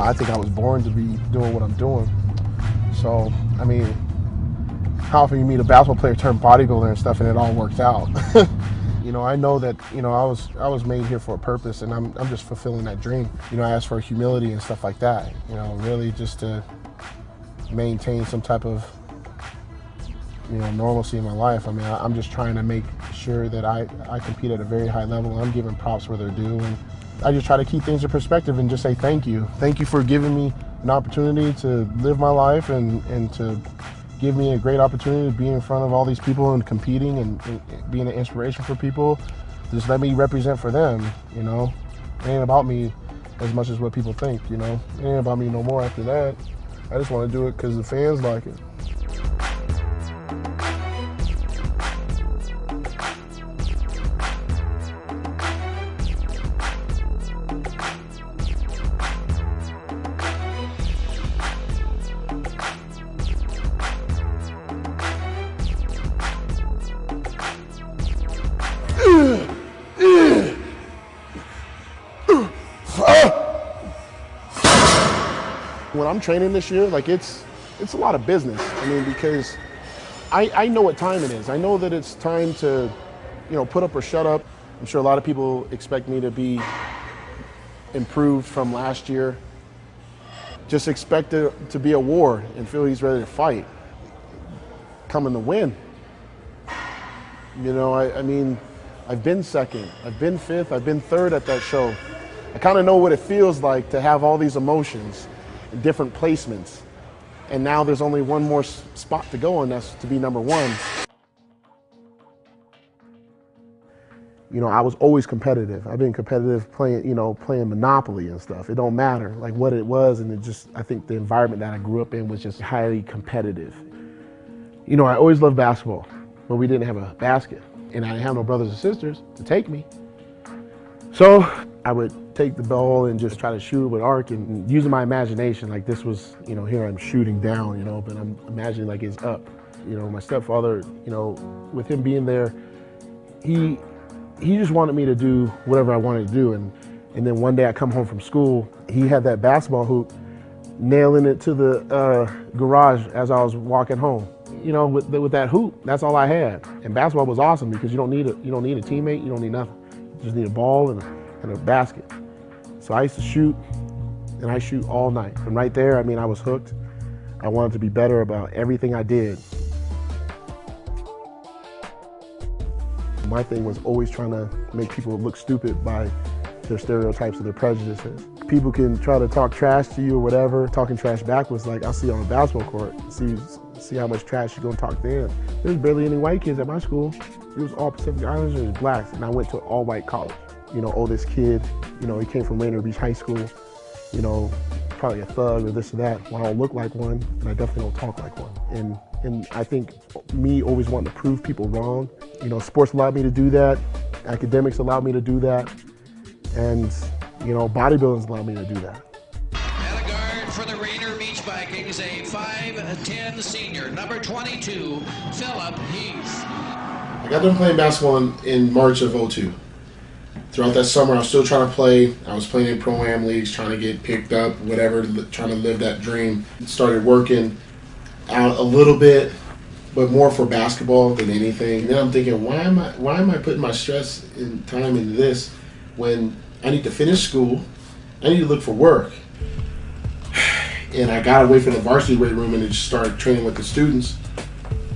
I think I was born to be doing what I'm doing. So, I mean, how often you meet a basketball player turn bodybuilder and stuff and it all works out? I know that, I was made here for a purpose, and I'm just fulfilling that dream. I asked for humility and stuff like that, really just to maintain some type of, normalcy in my life. I mean, I'm just trying to make sure that I compete at a very high level. I'm giving props where they're due, and I just try to keep things in perspective and just say thank you. Thank you for giving me an opportunity to live my life and to give me a great opportunity to be in front of all these people and competing and being an inspiration for people. Just let me represent for them, It ain't about me as much as what people think, It ain't about me no more after that. I just want to do it because the fans like it. When I'm training this year, it's a lot of business. I mean, because I know what time it is. I know that it's time to, put up or shut up. I'm sure a lot of people expect me to be improved from last year. Just expect it to be a war and feel he's ready to fight. Coming to win. I mean, I've been second, I've been fifth, I've been third at that show. I kind of know what it feels like to have all these emotions in different placements. And now there's only one more spot to go, and that's to be number one. I was always competitive. I've been competitive playing Monopoly and stuff. It don't matter what it was, and I think the environment that I grew up in was just highly competitive. I always loved basketball, but we didn't have a basket, and I didn't have no brothers and sisters to take me. So I would take the ball and just try to shoot with arc and using my imagination. This was, here I'm shooting down, but I'm imagining it's up. My stepfather, with him being there, he just wanted me to do whatever I wanted to do. And then one day I come home from school, he had that basketball hoop, nailing it to the garage as I was walking home. With that hoop, that's all I had. And basketball was awesome because you don't need a teammate, you don't need nothing. You just need a ball and a basket. So I used to shoot, and I shoot all night. And right there, I mean, I was hooked. I wanted to be better about everything I did. My thing was always trying to make people look stupid by their stereotypes and their prejudices. People can try to talk trash to you or whatever. Talking trash back was I'll see you on a basketball court, see how much trash you're gonna talk to them. There's barely any white kids at my school. It was all Pacific Islanders and blacks, and I went to an all-white college. This kid, he came from Rainier Beach High School, probably a thug or this or that. Well, I don't look like one, and I definitely don't talk like one. And I think me always wanting to prove people wrong, sports allowed me to do that, academics allowed me to do that, and, bodybuilding's allowed me to do that. And a guard for the Rainier Beach Vikings, a 5'10" senior, number 22, Philip Heath. I got done playing basketball in March of '02. Throughout that summer, I was still trying to play. I was playing in Pro-Am leagues, trying to get picked up, whatever, trying to live that dream. Started working out a little bit, but more for basketball than anything. And then I'm thinking, why am I putting my stress and time into this when I need to finish school, I need to look for work. And I got away from the varsity weight room and just started training with the students.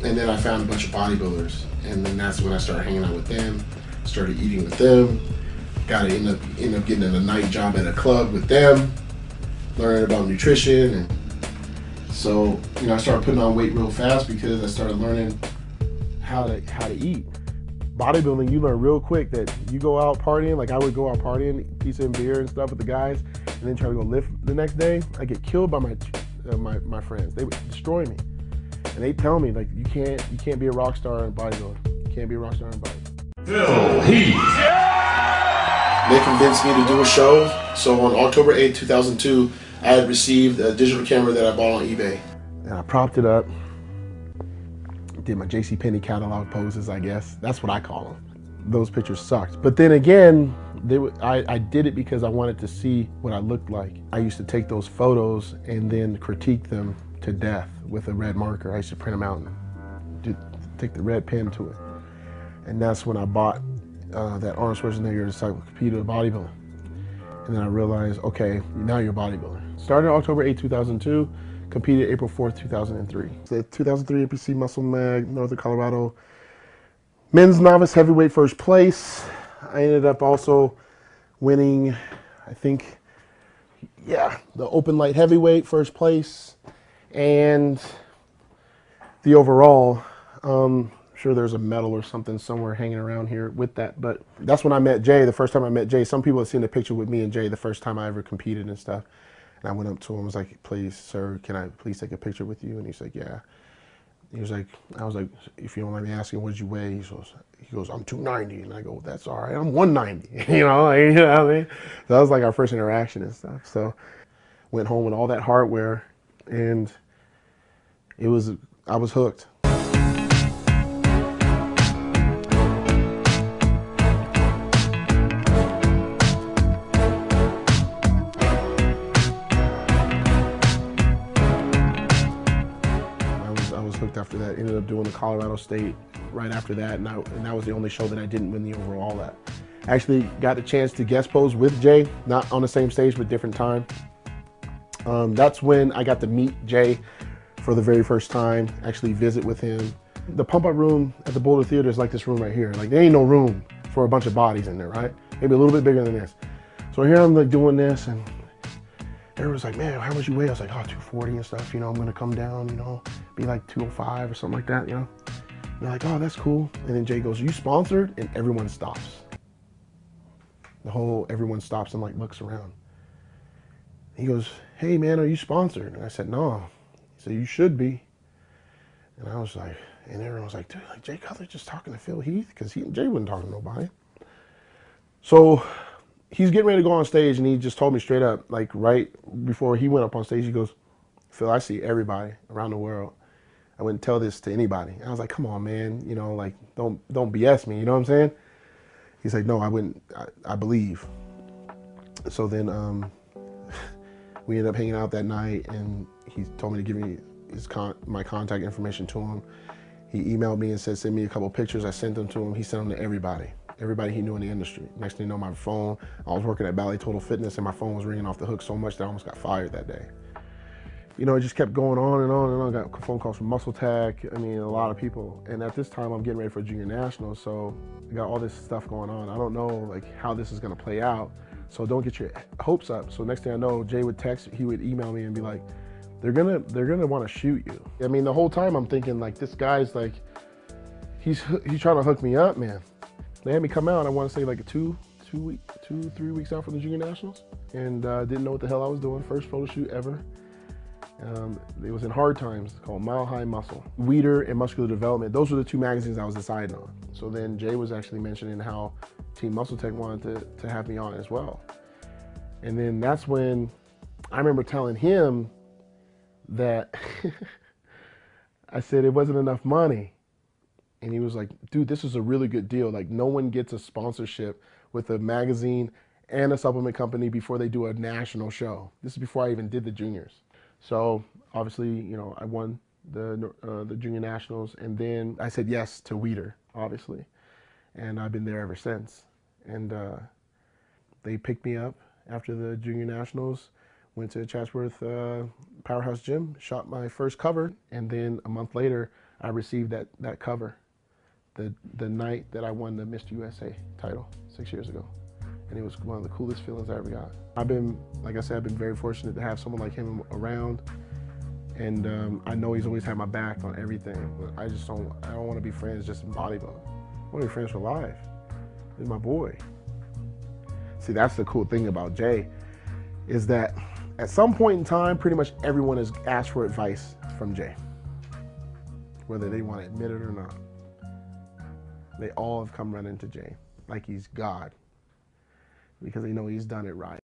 And then I found a bunch of bodybuilders. And then that's when I started hanging out with them, started eating with them. Got to end up getting a night job at a club with them, learning about nutrition. And so, I started putting on weight real fast because I started learning how to eat. Bodybuilding, you learn real quick that you go out partying, I would go out partying, pizza and beer and stuff with the guys, and then try to go lift the next day. I get killed by my friends. They would destroy me. And they tell me, you can't be a rock star in bodybuilding. You can't be a rock star in bodybuilding. Phil Heath. They convinced me to do a show. So on October 8, 2002, I had received a digital camera that I bought on eBay. And I propped it up, did my JCPenney catalog poses, I guess. That's what I call them. those pictures sucked. But then again, I did it because I wanted to see what I looked like. I used to take those photos and then critique them to death with a red marker. I used to print them out and take the red pen to it. And that's when I bought that Arnold Schwarzenegger Encyclopedia of Bodybuilding. And then I realized, okay, now you're a bodybuilder. Started October 8, 2002, competed April 4th, 2003. The 2003 NPC Muscle Mag, Northern Colorado. Men's novice heavyweight first place. I ended up also winning, I think, yeah, the open light heavyweight first place and the overall. Sure there's a medal or something somewhere hanging around here with that, but that's when I met Jay. The first time I met Jay, some people have seen the picture with me and Jay the first time I ever competed and stuff. And I went up to him, was like, please, sir, can I please take a picture with you? And he's like, yeah. He was like, I was like, if you don't mind me asking, what did you weigh? He goes, I'm 290. And I go, that's all right, I'm 190. You know what I mean? So that was like our first interaction and stuff. So went home with all that hardware and I was hooked. After that, ended up doing the Colorado State right after that, and that was the only show that I didn't win the overall at. Actually got a chance to guest pose with Jay, not on the same stage but different time. That's when I got to meet Jay for the very first time, actually visit with him. The pump up room at the Boulder Theater is like this room right here. Like there ain't no room for a bunch of bodies in there, right? Maybe a little bit bigger than this. So here I'm like doing this and everyone's like, man, how much you weigh? I was like, oh, 240 and stuff, you know, I'm gonna come down, you know, be like 205 or something like that, you know? And they're like, oh, that's cool. And then Jay goes, are you sponsored? And everyone stops. Everyone stops and like looks around. He goes, hey man, are you sponsored? And I said, no. He said, you should be. And I was like, and everyone was like, dude, like Jay Cutler just talking to Phil Heath? Because Jay wasn't talking to nobody. So he's getting ready to go on stage and he just told me straight up, like right before he went up on stage, he goes, Phil, I see everybody around the world. I wouldn't tell this to anybody. And I was like, come on, man, you know, like don't BS me, you know what I'm saying? He's like, no, I wouldn't, I believe. So then we ended up hanging out that night and he told me to give me my contact information to him. He emailed me and said, send me a couple pictures. I sent them to him. He sent them to everybody he knew in the industry. Next thing you know, my phone, I was working at Ballet Total Fitness and my phone was ringing off the hook so much that I almost got fired that day. You know, it just kept going on and on and on. I got phone calls from Muscle Tech. I mean, a lot of people. And at this time, I'm getting ready for Junior Nationals, so I got all this stuff going on. I don't know like how this is gonna play out, so don't get your hopes up. So next thing I know, Jay would text, he would email me and be like, they're gonna want to shoot you. I mean, the whole time I'm thinking like, this guy's like, he's trying to hook me up, man. They had me come out, I want to say like 3 weeks out from the Junior Nationals, and didn't know what the hell I was doing. First photo shoot ever. It was in Hard Times, called Mile High Muscle. Weeder and Muscular Development, those were the two magazines I was deciding on. So then Jay was actually mentioning how Team Muscle Tech wanted to have me on as well. And then that's when I remember telling him that I said it wasn't enough money. And he was like, dude, this is a really good deal. Like no one gets a sponsorship with a magazine and a supplement company before they do a national show. This is before I even did the juniors. So obviously, you know, I won the Junior Nationals, and then I said yes to Weeder, obviously. And I've been there ever since. And they picked me up after the Junior Nationals, went to Chatsworth Powerhouse Gym, shot my first cover, and then a month later, I received that cover the night that I won the Mr. USA title 6 years ago. And it was one of the coolest feelings I ever got. I've been, like I said, I've been very fortunate to have someone like him around. And I know he's always had my back on everything, but I don't want to be friends just in bodybuilding. I want to be friends for life. He's my boy. See, that's the cool thing about Jay, is that at some point in time, pretty much everyone has asked for advice from Jay, whether they want to admit it or not. They all have come running to Jay like he's God, because they know he's done it right.